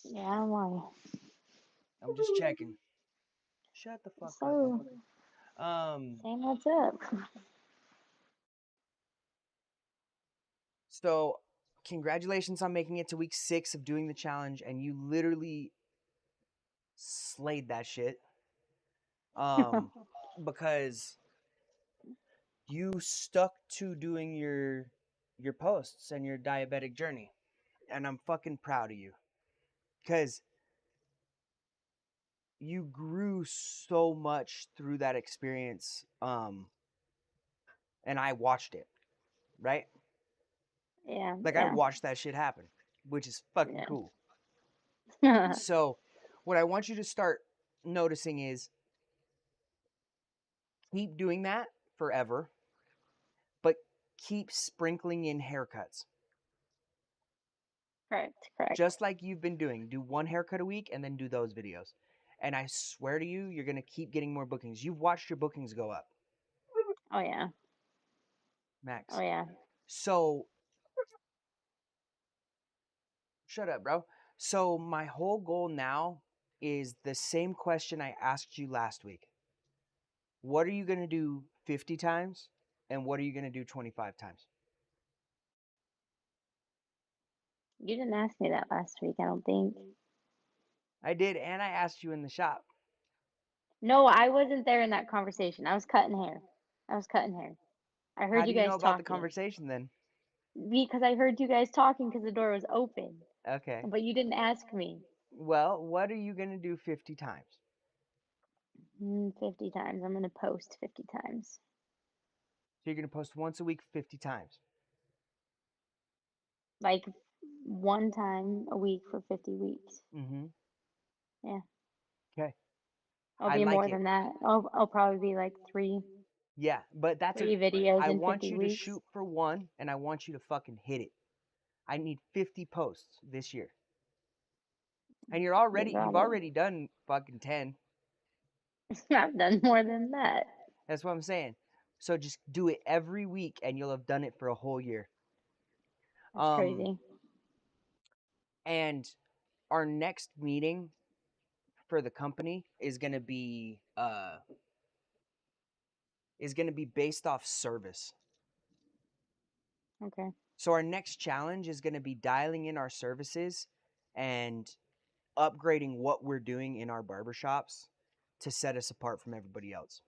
Yeah, why? I'm just checking. Shut the fuck up, So, motherfucker. Um, saying what's up. so congratulations on making it to week 6 of doing the challenge, and you literally slayed that shit. Um, because you stuck to doing your posts and your diabetic journey, and I'm fucking proud of you because you grew so much through that experience. And I watched it, right? Yeah, Like I yeah, watched that shit happen, which is fucking yeah. cool. So, what I want you to start noticing is keep doing that forever, but keep sprinkling in haircuts. Correct, correct. Just like you've been doing. Do one haircut a week and then do those videos. And I swear to you, you're going to keep getting more bookings. You've watched your bookings go up, Oh yeah, oh Max. yeah. So, shut up, bro. So, my whole goal now is the same question I asked you last week. What are you going to do 50 times? And what are you going to do 25 times? You didn't ask me that last week, I don't think. I did, and I asked you in the shop. No, I wasn't there in that conversation. I was cutting hair. I was cutting hair. I How heard do you you know guys about the talking. conversation then? Because I heard you guys talking because the door was open. Okay. But you didn't ask me. Well, what are you going to do 50 times? 50 times. I'm gonna post 50 times. So you're going to post once a week 50 times. Like one time a week for 50 weeks. Mm-hmm. Yeah. Okay. I'll I be like more it. than that. I'll probably be like Yeah, but that's a. three videos I in want 50 you to weeks. shoot for one, and I want you to fucking hit it. I need 50 posts this year, and You you've got it. already done fucking 10. I've done more than that. That's what I'm saying. So just do it every week, and you'll have done it for a whole year. That's Um, crazy. and our next meeting for the company is gonna be based off service. Okay. So our next challenge is gonna be dialing in our services and upgrading what we're doing in our barbershops to set us apart from everybody else.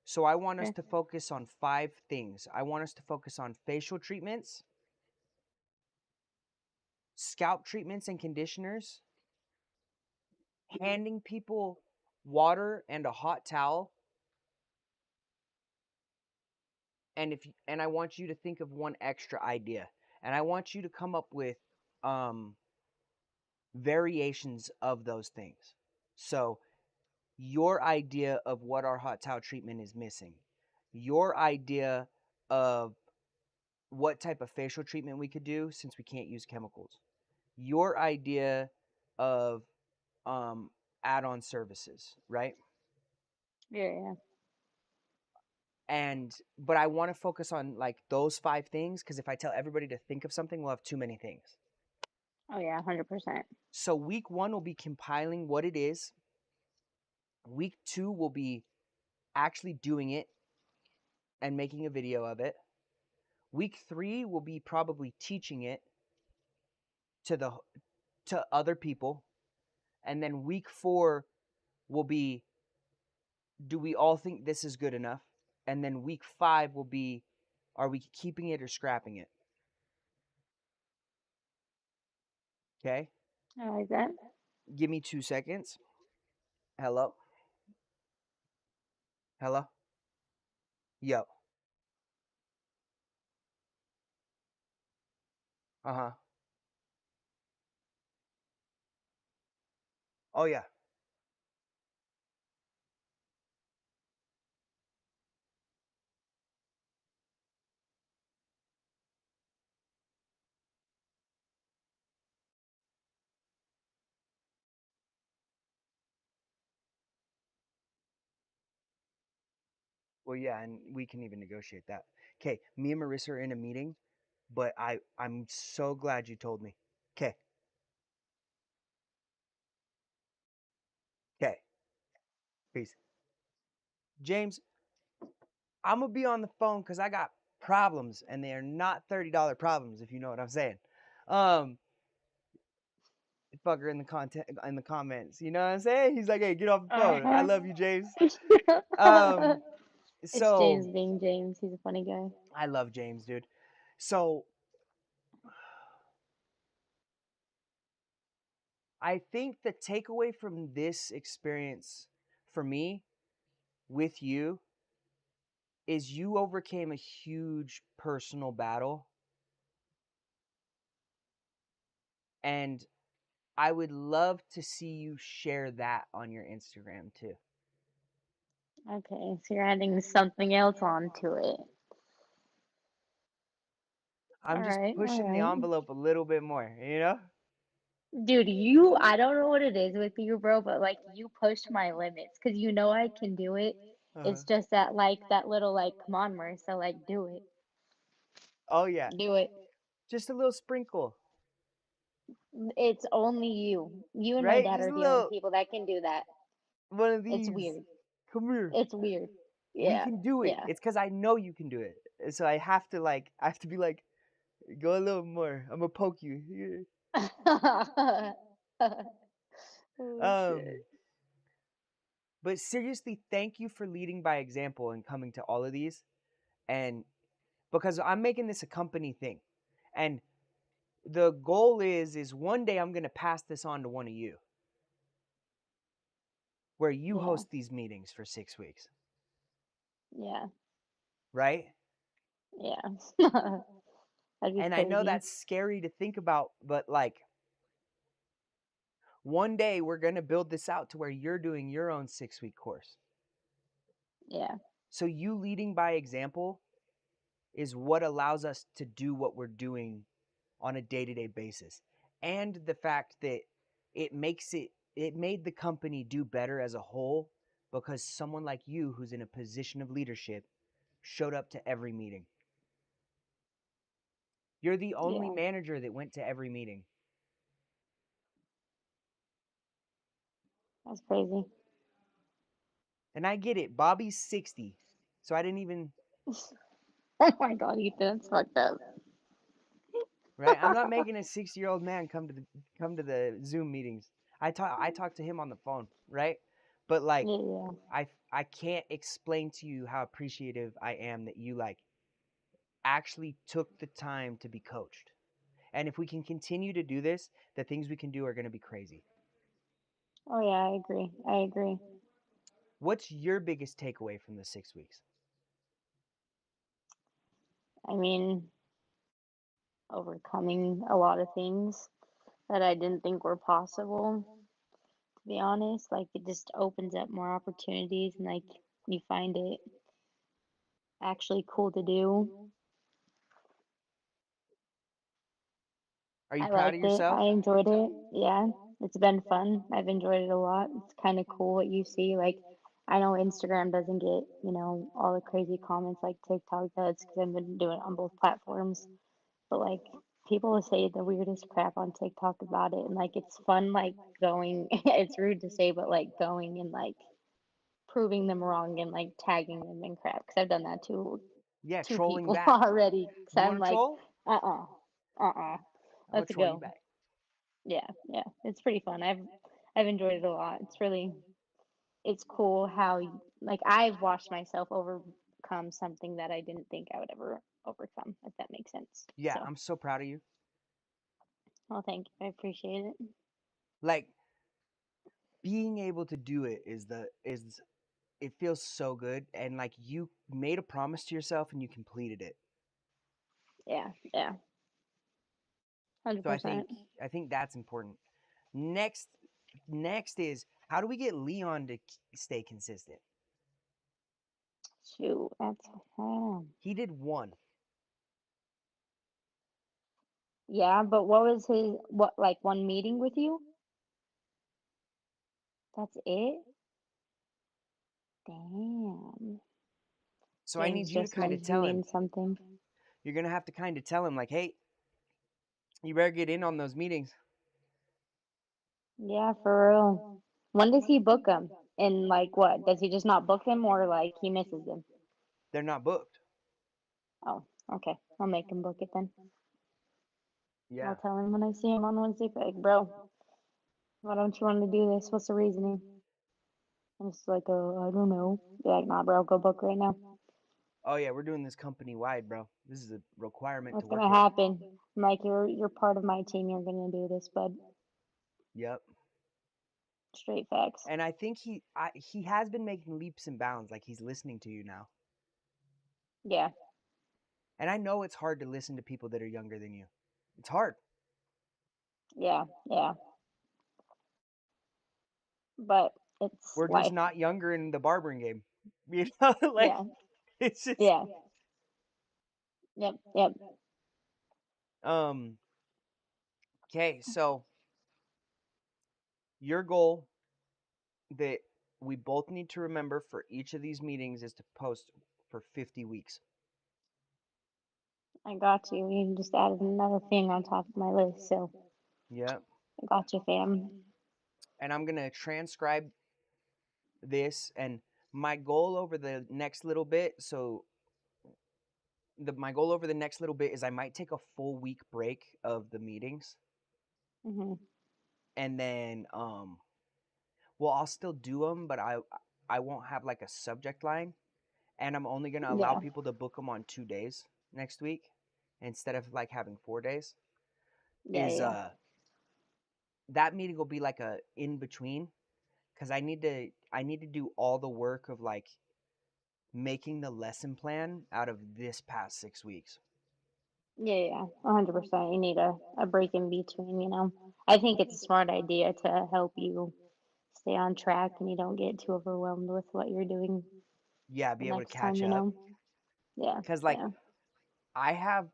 So I want us Okay. to focus on 5 things. I want us to focus on facial treatments, scalp treatments and conditioners, handing people water and a hot towel, and I want you to think of one extra idea. And I want you to come up with um variations of those things. So, your idea of what our hot towel treatment is missing, your idea of what type of facial treatment we could do since we can't use chemicals, your idea of um, add-on services, right? Yeah, yeah. And but I want to focus on like those 5 things because if I tell everybody to think of something, we'll have too many things. Oh yeah, 100%. So week 1 will be compiling what it is. Week 2 will be actually doing it and making a video of it. Week 3 will be probably teaching it to the to other people, and then week 4 will be, do we all think this is good enough? And then week 5 will be, are we keeping it or scrapping it? Okay? I like that. Give me 2 seconds. Hello? Hello? Yo. Uh-huh. Oh yeah. Well, yeah, and we can even negotiate that. Okay, me and Marissa are in a meeting, but I'm so glad you told me. Okay. Peace. James, I'm gonna be on the phone because I got problems, and they are not $30 problems, if you know what I'm saying. Fucker in the comments, you know what I'm saying? He's like, hey, get off the phone. I love you, James. Um, It's James so being James. He's a funny guy. I love James, dude. So I think the takeaway from this experience for me with you is you overcame a huge personal battle. And I would love to see you share that on your Instagram too. Okay, so you're adding something else onto it. I'm just All pushing the right. envelope a little bit more, you know? Dude, I don't know what it is with you, bro, but like you pushed my limits because you know I can do it. Uh-huh. It's just that like that little like, come on, Marissa, like do it. Oh yeah, Do it. just a little sprinkle, It's only you. You and my right? dad Just are a the only little people that can do that. one of It's these. weird. Come here. It's weird. We Yeah. can do it. Yeah. It's because I know you can do it. So I have to be like, go a little more. I'm gonna poke you. Oh Um, shit. but seriously, thank you for leading by example and coming to all of these. And because I'm making this a company thing. And the goal is one day I'm going to pass this on to one of you where you Yeah. host these meetings for 6 weeks, Yeah. right? Yeah. That'd be And I know crazy. that's scary to think about, but like one day we're going to build this out to where you're doing your own 6-week course. Yeah. So you leading by example is what allows us to do what we're doing on a day-to-day basis. And the fact that it made the company do better as a whole because someone like you who's in a position of leadership showed up to every meeting. You're the only Yeah. manager that went to every meeting. That's crazy. And I get it. Bobby's 60. So I didn't even Oh my god, Ethan, that's fucked up. right? I'm not making a 60-year-old man come to the Zoom meetings. I talk to him on the phone, right? But like Yeah. I can't explain to you how appreciative I am that you like actually took the time to be coached. And if we can continue to do this, the things we can do are going to be crazy. Oh yeah, I agree. I agree. What's your biggest takeaway from the 6 weeks? I mean, overcoming a lot of things that I didn't think were possible, to be honest. Like it just opens up more opportunities and like you find it actually cool to do. Are you I proud of liked it. yourself? I enjoyed it. Yeah, it's been fun. I've enjoyed it a lot. It's kind of cool what you see. Like, I know Instagram doesn't get, all the crazy comments like TikTok does because I've been doing it on both platforms. But like, people will say the weirdest crap on TikTok about it. And like, it's fun, like, going, it's rude to say, but like, going and like proving them wrong and like tagging them in crap. Because I've done that to Yeah, two trolling people back. already. You Because want I'm to like, troll? uh-uh, I'm going let's to troll you go. back. Yeah, yeah, it's pretty fun. I've enjoyed it a lot. It's cool how like I've watched myself overcome something that I didn't think I would ever overcome, if that makes sense. Yeah, So, I'm so proud of you. well, thank you. I appreciate it. Like being able to do it is it feels so good and like you made a promise to yourself and you completed it. Yeah, yeah, So 100%. I think that's important. Next next is how do we get Leon to stay consistent? Shoot, that's He did one. yeah. But what was his what like one meeting with you? That's it. Damn. So I need James you to just kind of meant he tell him. means something. You're going to have to kind of tell him like, "Hey, you better get in on those meetings." Yeah, for real. When does he book them? And like what? Does he just not book them or like he misses them? They're not booked. Oh, okay. I'll make him book it then. Yeah. I'll tell him when I see him on Wednesday, like, bro, why don't you want to do this? What's the reasoning? I'm just like, oh, I don't know. Be like, nah, bro, go book right now. Oh yeah, we're doing this company wide, bro. This is a requirement to What's work gonna here. happen? I'm like, you're part of my team. You're gonna do this, bud. Yep. Straight facts. And I think he has been making leaps and bounds. Like he's listening to you now. Yeah, And I know it's hard to listen to people that are younger than you. It's hard. yeah, yeah. But it's We're just life. not younger in the barbering game. You know, like Yeah, it's just yeah. Yep, yep. um okay, so your goal that we both need to remember for each of these meetings is to post for 50 weeks. I got you. You just added another thing on top of my list, so Yep. I got you, fam. And I'm going to transcribe this, and my goal over the next little bit, my goal over the next little bit is I might take a full week break of the meetings, Mhm. and then well, I'll still do them, but I won't have like a subject line, and I'm only going to allow Yeah, people to book them on 2 days next week instead of like having 4 days. yeah, Is yeah. that meeting will be like a in between, cuz I need to do all the work of like making the lesson plan out of this past 6 weeks. Yeah, yeah, 100%. You need a break in between, you know. I think it's a smart idea to help you stay on track and you don't get too overwhelmed with what you're doing Yeah, the be able to next time, catch you up, know. Yeah, cuz like yeah. I have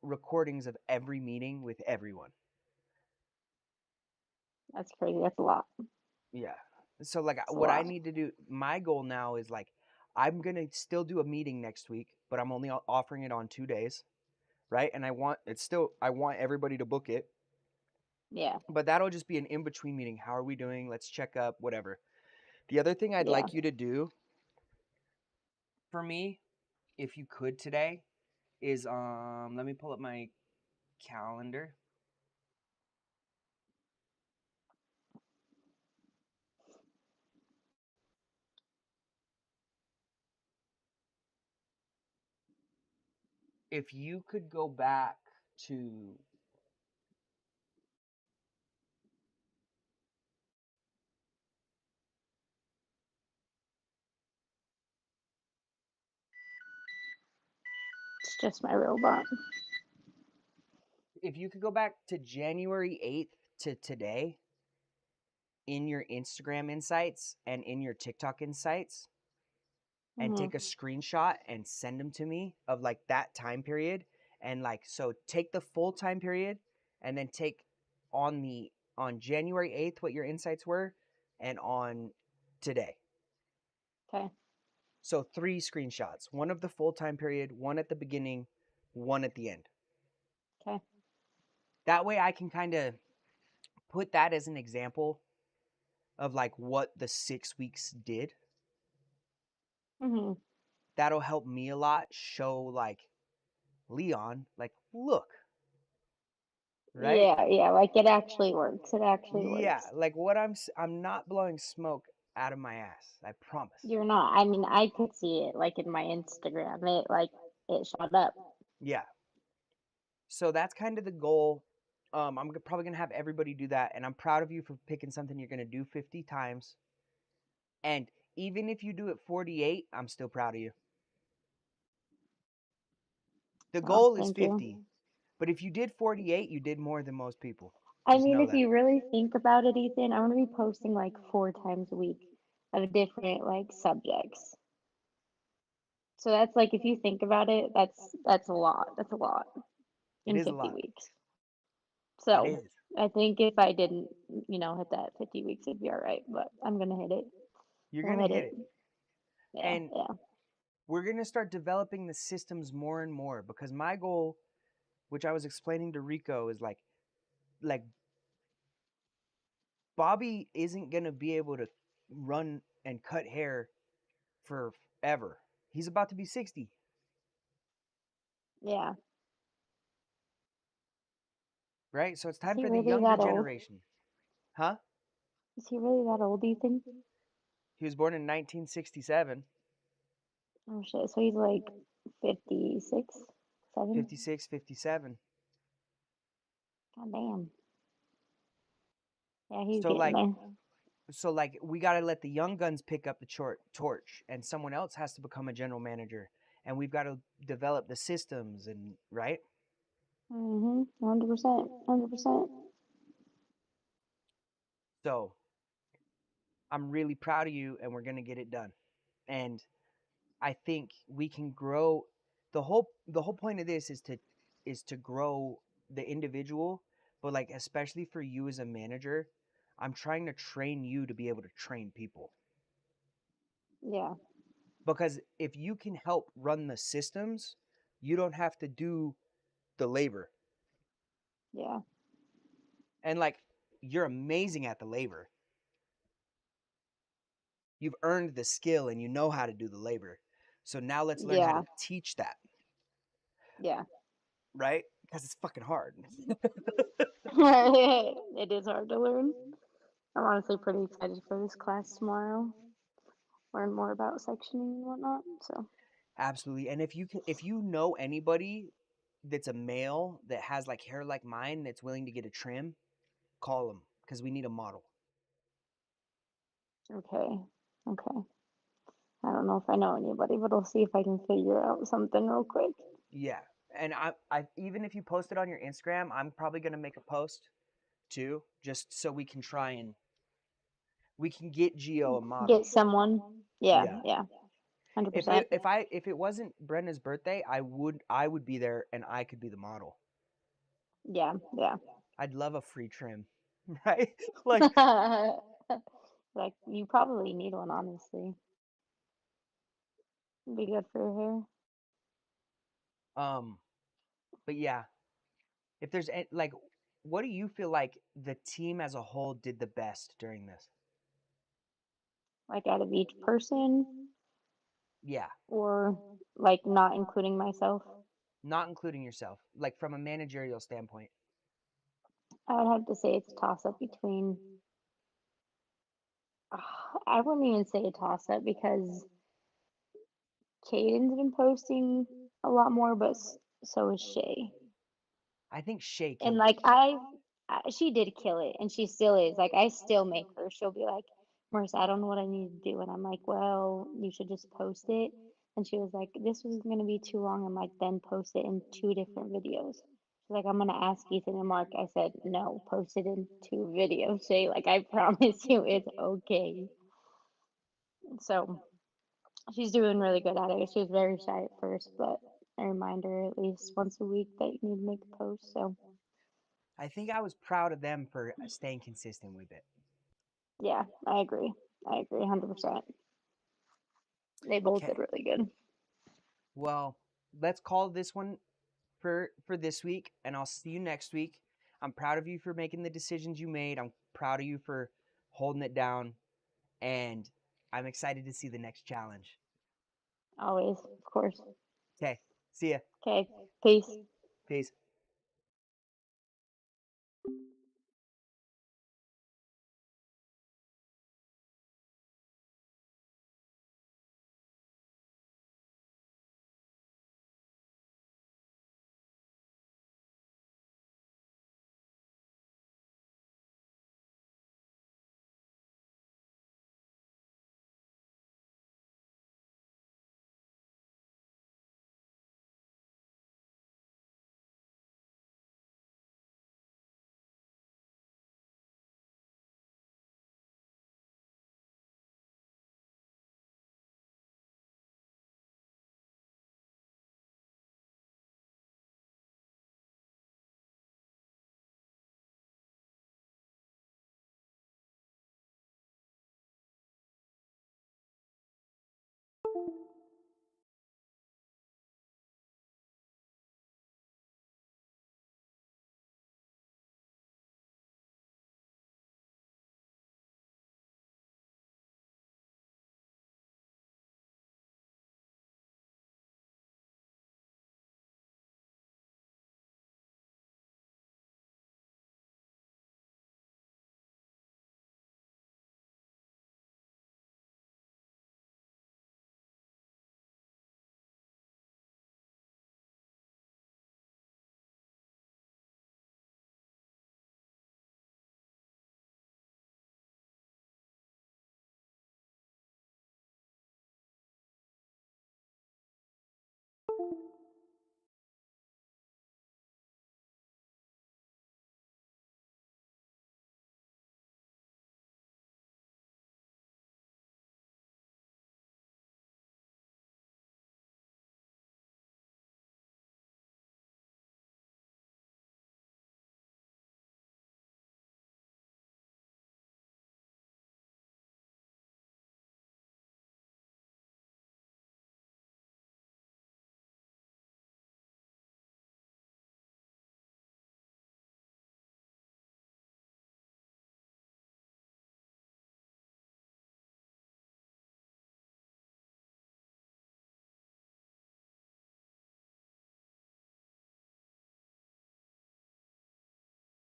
recordings of every meeting with everyone. That's crazy. That's a lot. Yeah. So like That's a what I lot. need to do, my goal now is like I'm going to still do a meeting next week, but I'm only offering it on 2 days, right? And I want everybody to book it, Yeah, but that'll just be an in-between meeting. How are we doing? Let's check up, whatever. The other thing I'd yeah. like you to do for me, if you could today, is let me pull up my calendar. If you could go back to It's just my robot. if you could go back to January 8th to today in your Instagram insights and in your TikTok insights and Mhm. take a screenshot and send them to me of like that time period, and like so take the full time period and then take on January 8th what your insights were and on today. Okay. So 3 screenshots, one of the full time period, one at the beginning, one at the end. Okay. That way I can kind of put that as an example of like what the 6 weeks did. Mhm. That'll help me a lot show like Leon, like, look, right? Yeah, yeah. Like it actually works. It actually Yeah, works. like I'm not blowing smoke out of my ass. I promise. You're not. I mean, I could see it like in my Instagram. It shot up. Yeah. So that's kind of the goal. I'm probably gonna have everybody do that, and I'm proud of you for picking something you're gonna do 50 times. And even if you do it 48, I'm still proud of you. The Oh, goal is thank you. 50, but if you did 48, you did more than most people. I Just mean, know if that. you really think about it, Ethan, I'm gonna be posting like 4 times a week of different like subjects. So that's like if you think about it, that's a lot. That's a lot It in is a 50 lot. weeks. It So is. I think if I didn't, hit that 50 weeks, it'd be all right. But I'm gonna hit it. You're We'll gonna hit hit it. it. Yeah, And yeah. we're going to start developing the systems more and more, because my goal, which I was explaining to Rico, is like Bobby isn't going to be able to run and cut hair forever. He's about to be 60, Yeah. right? So it's Is time he for the really younger that old? generation. Huh? Is he really that old, do you think? He was born in 1967, Oh shit, so he's like 56, 7? 56, 57. God damn. Yeah, he's So getting like there. so like we got to let the young guns pick up the torch, and someone else has to become a general manager, and we've got to develop the systems, and right. 100%, 100%. So I'm really proud of you, and we're gonna get it done. And I think we can grow. The whole point of this is to grow the individual, but like especially for you as a manager, I'm trying to train you to be able to train people. Yeah, Because if you can help run the systems, you don't have to do the labor. yeah, And like you're amazing at the labor. You've earned the skill and you know how to do the labor. So now let's learn how yeah, to teach that, yeah. right? Because it's fucking hard. It is hard to learn. I'm honestly pretty excited for this class tomorrow. Learn more about sectioning and whatnot. So, Absolutely. And if you know anybody that's a male that has like hair like mine that's willing to get a trim, call them because we need a model. okay, okay. I don't know if I know anybody, but I'll see if I can figure out something real quick. Yeah. And I even if you post it on your Instagram, I'm probably gonna make a post too, just so we can try and we can get Geo a model. Get someone. Yeah, Yeah. yeah, 100%. If it wasn't Brenda's birthday, I would be there and I could be the model. Yeah, yeah. I'd love a free trim, right? Like Like, you probably need one, honestly. It'd be good for your hair. um but yeah, if there's like what do you feel like the team as a whole did the best during this? Like, out of each person, Yeah, or like not including myself. not including yourself, like from a managerial standpoint. I would have to say it's a toss up between. I wouldn't even say a toss up because Caden's been posting a lot more, but so is Shay. I think Shay And killed it. like she did kill it, and she still is. Like I still make her. She'll be like, Marissa, I don't know what I need to do, and I'm like, well, you should just post it. And she was like, this was gonna be too long. I'm like, then post it in 2 different videos. She's like, I'm gonna ask Ethan and Mark. I said, no, post it in 2 videos. Shay, like I promise you, it's okay. So she's doing really good at it. She was very shy at first, but I remind her at least once a week that you need to make a post. So I think I was proud of them for staying consistent with it. yeah, I agree. I agree 100%. They both Okay. did really good. Well, let's call this one for this week, and I'll see you next week. I'm proud of you for making the decisions you made. I'm proud of you for holding it down, and I'm excited to see the next challenge. Always, of course. Okay, see ya. Okay, peace. Peace.